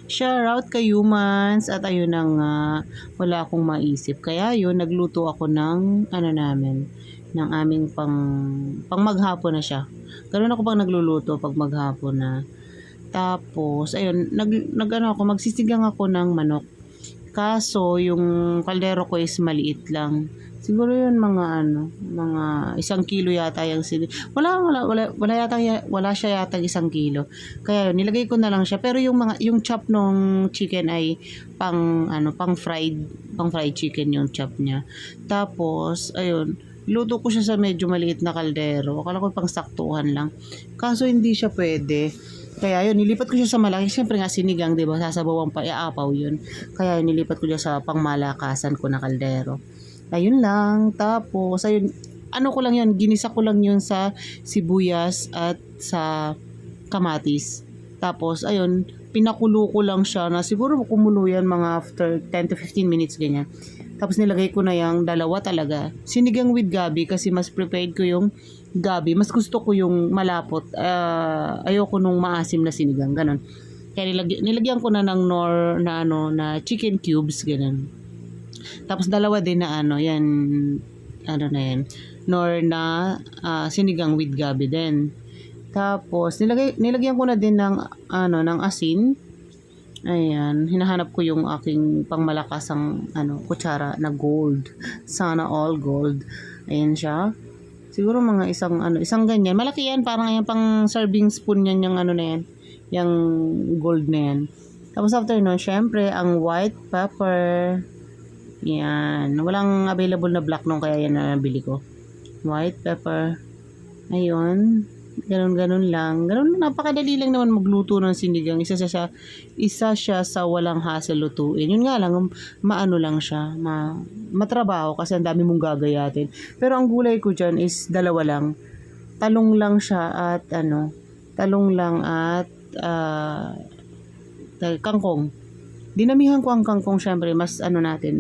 Shoutout kay humans at ayun na nga, wala akong maisip. Kaya yun, nagluto ako ng ano namin, ng aming pang maghapon na siya. Ganun ako pag nagluluto pag maghapon na. Tapos, ayun, nag ako, magsisigang ako ng manok. Kaso, yung kaldero ko is maliit lang. Siguro yun mga 1 kilo yata yung wala siya yata 1 kilo. Kaya yun, nilagay ko na lang siya. Pero yung chop nung chicken ay pang fried chicken yung chop niya. Tapos, ayun, luto ko siya sa medyo maliit na kaldero. Akala ko pang saktuhan lang. Kaso hindi siya pwede. Kaya yun, nilipat ko siya sa malaki. Siyempre nga sinigang, di ba? Sasabawan pa, iapaw yun. Kaya yun, nilipat ko siya sa pangmalakasan ko na kaldero. Ayun lang. Tapos, ayun, ano ko lang yun, ginisa ko lang yun sa sibuyas at sa kamatis. Tapos, ayun, pinakulo ko lang siya na siguro kumulo yan mga after 10 to 15 minutes ganyan. Tapos nilagay ko na yung dalawa talaga. Sinigang with gabi kasi mas prepared ko yung gabi. Mas gusto ko yung malapot. Ayoko nung maasim na sinigang, ganun. Kaya nilagyan ko na ng na chicken cubes, ganun. Tapos dalawa din na yan, na yan, sinigang with gabi din. Tapos nilagyan ko na din ng asin. Ayan, hinahanap ko yung aking pangmalakasang kutsara na gold. Sana all gold. Ayan siya. Siguro mga isang ganyan. Malaki yan, parang yan pang serving spoon yan yung na yan. Yung gold na yan. Tapos after nun, syempre, ang white pepper. Yan. Walang available na black nung kaya yan na nabili ko. White pepper. Ayun. Ganun lang. Ganun, napakadali lang naman magluto ng sinigang. Isa siya sa walang hassle lutuin. Yun nga lang, maano lang siya. Matrabaho kasi ang dami mong gagayatin. Pero ang gulay ko dyan is dalawa lang. Talong lang siya at kangkong. Dinamihan ko ang kangkong, syempre mas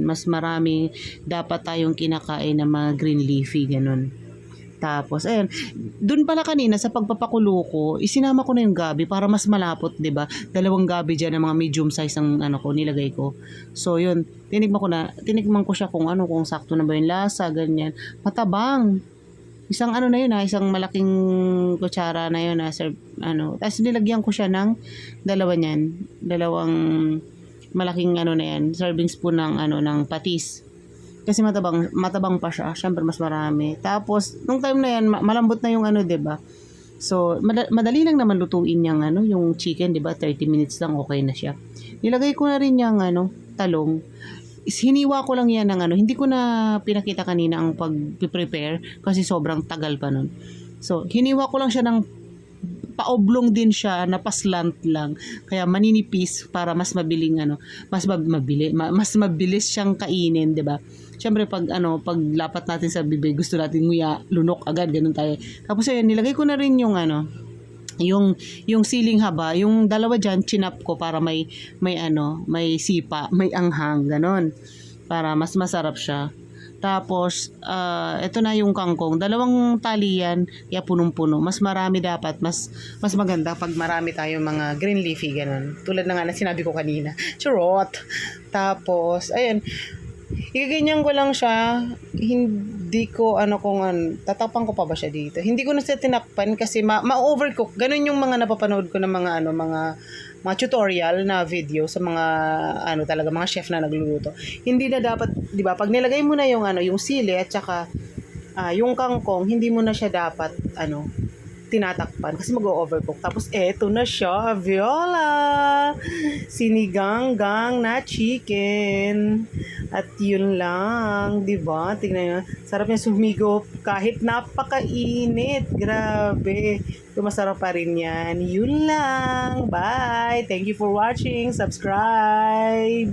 mas marami dapat tayong kinakain ng mga green leafy, ganun. Tapos, ayan, dun pala kanina sa pagpapakulo ko, isinama ko na yung gabi para mas malapot, 'di ba? 2 gabi diyan ng mga medium size ang nilagay ko. So, yun, tinikman ko siya kung sakto na ba yung lasa, ganyan. Matabang. Isang na yun isang malaking kutsara na yun tapos nilagyan ko siya ng dalawang malaking na yan, serving spoon ng patis. Kasi matabang pa siya. Syempre mas marami. Tapos nung time na yan, malambot na yung 'di ba? So madali lang naman lutuin yung chicken, 'di ba? 30 minutes lang okay na siya. Nilagay ko na rin yung talong. Hiniwa ko lang yan ng hindi ko na pinakita kanina ang pag-prepare kasi sobrang tagal pa nun. So hiniwa ko lang siya ng paoblong din siya na paslant lang. Kaya maninipis para mas mabiling mas mabilis siyang kainin, 'di ba? Siyempre pag lapat natin sa bibig, gusto natin nguya, lunok agad, ganun tayo. Tapos ayun, nilagay ko na rin yung siling haba, yung dalawa diyan chinap ko para may sipa, may anghang, ganun. Para mas masarap siya. Tapos, ito na yung kangkong. 2 tali yan, kaya punong-puno. Mas marami dapat, mas maganda pag marami tayong mga green leafy, ganun. Tulad na nga na sinabi ko kanina. Charot! Tapos, ayun, igaganyan ko lang siya. Hindi ko, tatapang ko pa ba siya dito? Hindi ko na siya tinakpan kasi ma-overcook. Ganun yung mga napapanood ko ng mga tutorial na video sa mga talaga mga chef na nagluluto. Hindi na dapat, 'di ba? Pag nilagay mo na yung sili at saka yung kangkong, hindi mo na siya dapat tinatakpan kasi mag-overcook. Tapos eto na siya, Viola! Sinigang-gang na chicken. At yun lang, 'di ba? Tingnan niyo, sarap niya sumigop kahit napakainit. Grabe. Masarap pa rin yan. Yun lang. Bye! Thank you for watching. Subscribe!